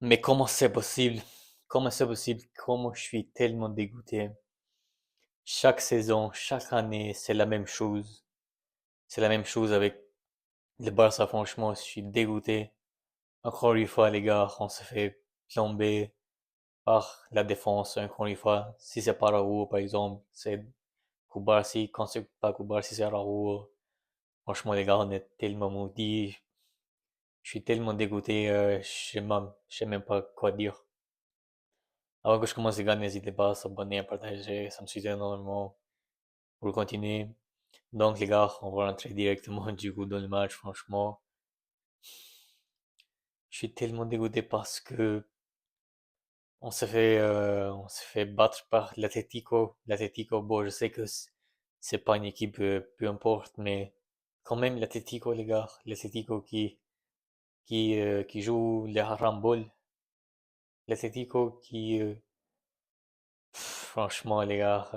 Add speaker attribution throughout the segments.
Speaker 1: Mais comment c'est possible? Comment c'est possible? Comment je suis tellement dégoûté? Chaque saison, chaque année, c'est la même chose. C'est la même chose avec le Barça, franchement, je suis dégoûté. Encore une fois, les gars, on se fait plomber par la défense, encore une fois. Si c'est pas Raoult, par exemple, c'est Kubarsi. Quand c'est pas Kubarsi, c'est Raoult. Franchement, les gars, on est tellement maudits. Je suis tellement dégoûté, je sais même pas quoi dire. Avant que je commence les gars, n'hésitez pas à s'abonner, à partager, ça me suit énormément pour continuer. Donc les gars, on va rentrer directement du coup dans le match, franchement. Je suis tellement dégoûté parce que on s'est fait battre par l'Atlético. L'Atlético, bon, je sais que c'est pas une équipe, peu importe, mais quand même l'Atlético, les gars, l'Atlético qui joue le handball, l'Atlético franchement, les gars,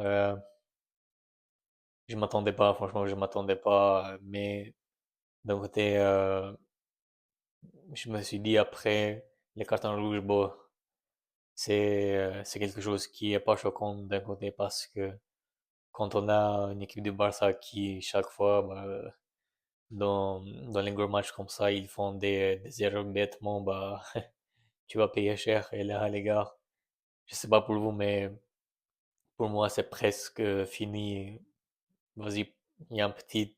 Speaker 1: je m'attendais pas, franchement, je m'attendais pas, mais d'un côté, je me suis dit après les cartons rouges, bon, c'est quelque chose qui est pas choquant d'un côté parce que quand on a une équipe de Barça qui chaque fois, bah, dans les gros matchs comme ça, ils font des erreurs bêtement, bah, tu vas payer cher. Et là, les gars, je sais pas pour vous, mais pour moi, c'est presque fini. Vas-y, il y a un petit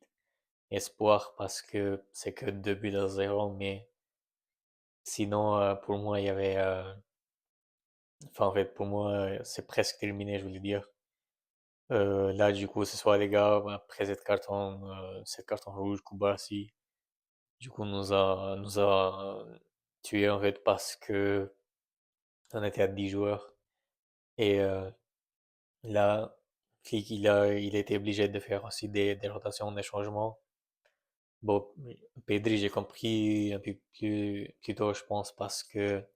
Speaker 1: espoir parce que c'est que 2 buts à 0, mais sinon, pour moi, il y avait, enfin, en fait, pour moi, c'est presque terminé, je voulais dire. Là, du coup, ce soir, les gars, après cette carton rouge, Koubarsi, du coup, nous a tués, en fait, parce que on était à 10 joueurs. Et là, Flick, il a été obligé de faire aussi des rotations, des changements. Bon, Pedri, j'ai compris un peu plus tôt, je pense, parce que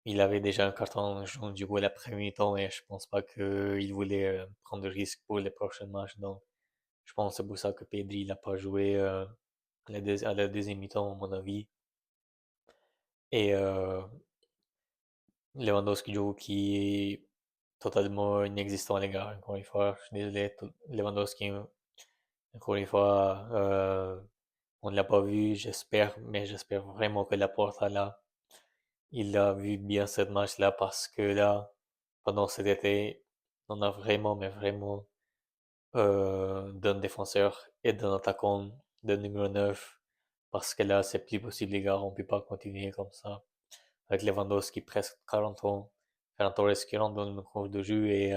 Speaker 1: il avait déjà un carton jaune du coup à la première mi-temps et je pense pas qu'il voulait prendre de risques pour les prochains matchs. Donc, je pense que c'est pour ça que Pedri il a pas joué à la deuxième mi-temps, à mon avis. Et Lewandowski, du coup, qui est totalement inexistant, les gars. Encore une fois, je suis désolé. Lewandowski, encore une fois, on ne l'a pas vu, j'espère, mais j'espère vraiment que la Porta là, il a vu bien cette match-là parce que là, pendant cet été, on a vraiment, mais vraiment, d'un défenseur et d'un attaquant de numéro 9 parce que là, c'est plus possible, les gars, on peut pas continuer comme ça. Avec Lewandowski, presque 40 ans, Ferran Torres qui rentre dans le cours de jeu et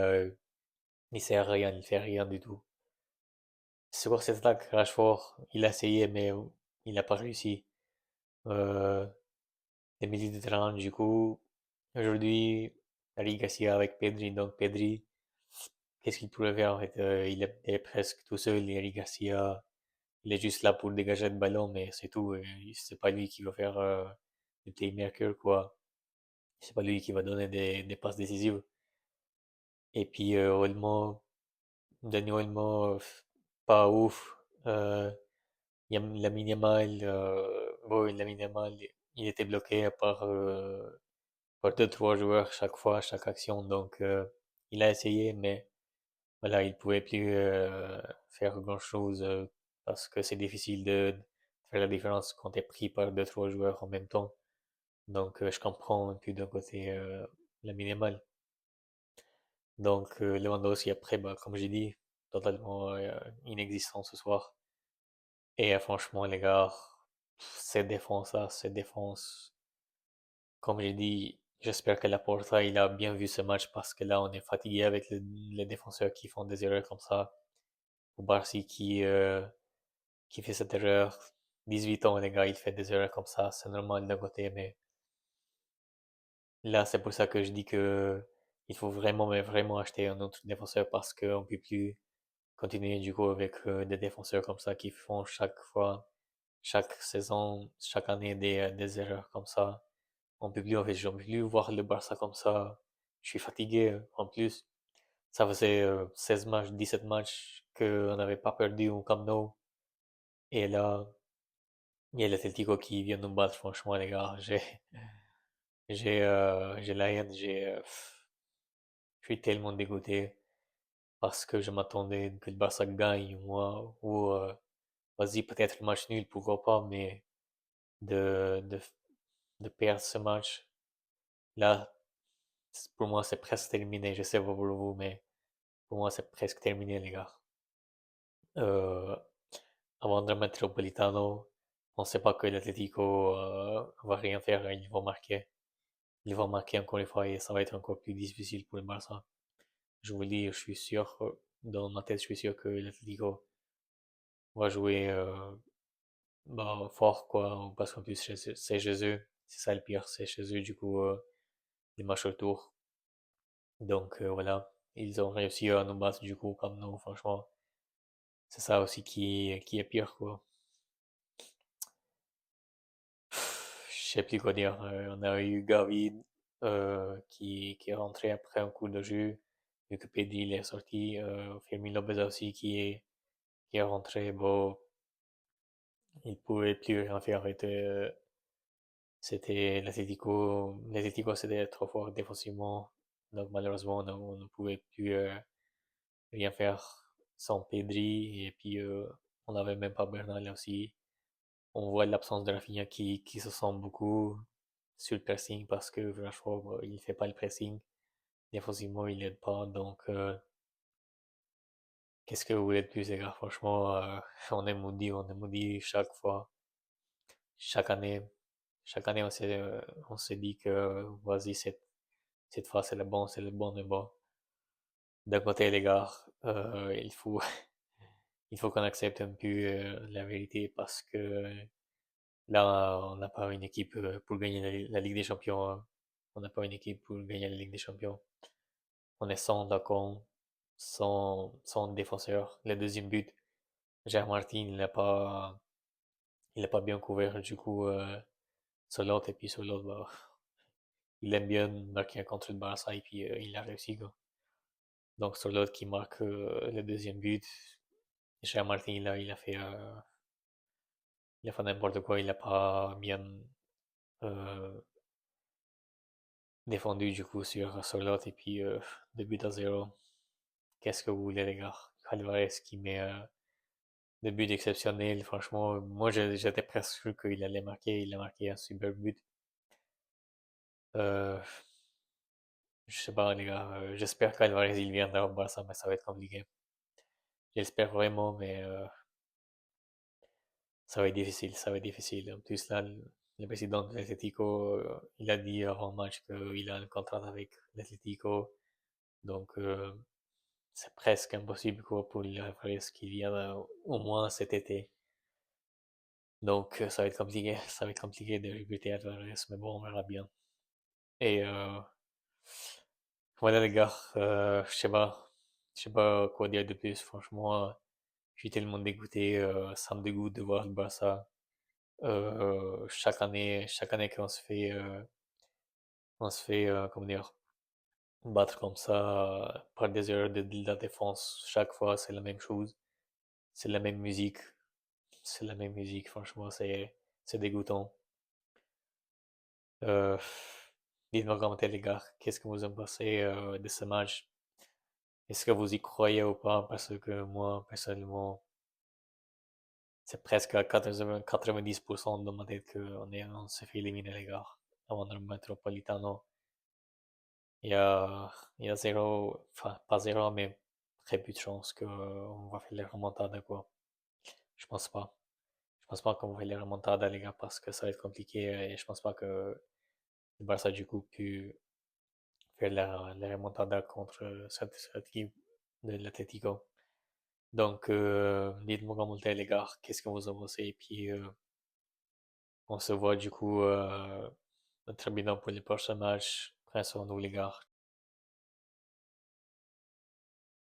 Speaker 1: il sert à rien, il fait rien du tout. Sur cette attaque, Rashford, il a essayé, mais il n'a pas réussi. Euh, les milieux de terrain, du coup, aujourd'hui, Ali Garcia avec Pedri, donc Pedri, qu'est-ce qu'il pourrait faire en fait? Il est presque tout seul, et Ali Garcia, il est juste là pour dégager le ballon, mais c'est tout. C'est pas lui qui va faire le playmaker, quoi. C'est pas lui qui va donner des passes décisives. Et puis Olmo, Dani Olmo, pas ouf. Lamine Yamal, bon, Lamine Yamal, il était bloqué par deux, trois joueurs chaque fois, chaque action. Donc, il a essayé, mais voilà, il pouvait plus faire grand-chose parce que c'est difficile de faire la différence quand t'es pris par deux, trois joueurs en même temps. Donc, je comprends un peu d'un côté la minimale. Donc, Lewandowski après, bah, comme j'ai dit, totalement inexistant ce soir. Et franchement, les gars, cette défense-là, cette défense, comme j'ai dit, j'espère que Laporta, il a bien vu ce match parce que là, on est fatigué avec les défenseurs qui font des erreurs comme ça. Ou Barcy qui fait cette erreur. 18 ans, les gars, il fait des erreurs comme ça, c'est normal d'un côté, mais là, c'est pour ça que je dis que il faut vraiment, mais vraiment acheter un autre défenseur parce qu'on peut plus continuer du coup avec des défenseurs comme ça qui font chaque fois, chaque saison, chaque année des erreurs comme ça. On peut plus, en fait, je peux plus voir le Barça comme ça. Je suis fatigué en plus. Ça faisait 16 matchs, 17 matchs qu'on n'avait pas perdu au Camp Nou. Et là, il y a l'Atlético qui vient nous battre, franchement, les gars. J'ai la haine, je suis tellement dégoûté parce que je m'attendais que le Barça gagne, moi, ou vas-y, peut-être le match nul, pourquoi pas, mais de, de, de perdre ce match, là, pour moi, c'est presque terminé. Je sais pas pour vous, mais pour moi, c'est presque terminé, les gars. Euh, Avant de Metropolitano, on sait pas que l'Atlético va rien faire, ils vont marquer. Ils vont marquer encore une fois et ça va être encore plus difficile pour le Barça. Je vous le dis, je suis sûr, dans ma tête, je suis sûr que l'Atlético va jouer bah, fort, quoi, parce qu'en plus, c'est chez eux. C'est ça le pire, c'est chez eux, du coup, les matchs retour. Donc voilà, ils ont réussi à nous battre, du coup, comme nous, franchement. C'est ça aussi qui est pire, quoi. Je sais plus quoi dire. On a eu Gavi qui est rentré après un coup de jeu. Vu que Pedri il est sorti. Fermin Lopez aussi qui est rentré. Bon, il pouvait plus rien faire. C'était l'Atlético c'était trop fort défensivement. Donc malheureusement on ne pouvait plus rien faire sans Pedri. Et puis on n'avait même pas Bernal aussi. On voit l'absence de Rafinha qui se sent beaucoup sur le pressing parce que Rashford, il fait pas le pressing. Défensivement, il aide pas. Donc, qu'est-ce que vous voulez de plus, les gars? Franchement, on est maudit chaque fois, chaque année. Chaque année, on s'est dit que, vas-y, cette fois, c'est le bon, mais bon. D'un côté, les gars, il faut qu'on accepte un peu la vérité parce que là, on n'a pas une équipe pour gagner la Ligue des Champions, hein. On n'a pas une équipe pour gagner la Ligue des Champions. On est sans attaquant, sans défenseur. Le deuxième but, Gérard Martin, il l'a pas bien couvert. Du coup, sur l'autre, et puis sur l'autre, bah, il aime bien marquer contre le Barça, et puis il a réussi, quoi. Donc, sur l'autre qui marque le deuxième but, Gérard Martin, il a fait n'importe quoi. Il a pas bien euh, défendu, du coup, sur l'autre, et puis 2 buts à 0. Qu'est-ce que vous voulez, les gars? Alvarez qui met des buts exceptionnels. Franchement, moi, j'étais presque sûr qu'il allait marquer. Il a marqué un super but. Euh, je sais pas, les gars. J'espère qu'Alvarez, il viendra au Barça, mais ça va être compliqué. J'espère vraiment, mais ça va être difficile. Ça va être difficile. En plus, là, le président de l'Atlético, il a dit avant le match qu'il a un contrat avec l'Atlético. Donc, c'est presque impossible quoi, pour l'Alvarez qu'il vienne au moins cet été. Donc, ça va être compliqué. Ça va être compliqué de recruter Alvarez, mais bon, on verra bien. Et voilà les gars, je sais pas quoi dire de plus. Franchement, je suis tellement dégoûté. Ça me dégoûte de voir le Barça. Chaque année on se fait, comment dire, battre comme ça par des erreurs de la défense. Chaque fois, c'est la même chose. C'est la même musique. C'est la même musique. Franchement, c'est dégoûtant. Euh, Dites-moi en commentaire les gars, qu'est-ce que vous en pensez de ce match? Est-ce que vous y croyez ou pas? Parce que moi, personnellement, c'est presque à 90% de ma tête on s'est fait éliminer, les gars. Avant le Metropolitano, il y a, il y a zéro, enfin, pas zéro, mais très peu de chance qu'on va faire les remontadas, quoi. Je pense pas. Je pense pas qu'on va faire les remontadas, les gars, parce que ça va être compliqué et je pense pas que le Barça, du coup, pu faire la remontada contre cette équipe de l'Atlético. Donc, dites-moi en commentaire, les gars, qu'est-ce que vous en pensez? Et puis, on se voit du coup très bientôt pour les prochains matchs. Prenez soin de vous, les gars.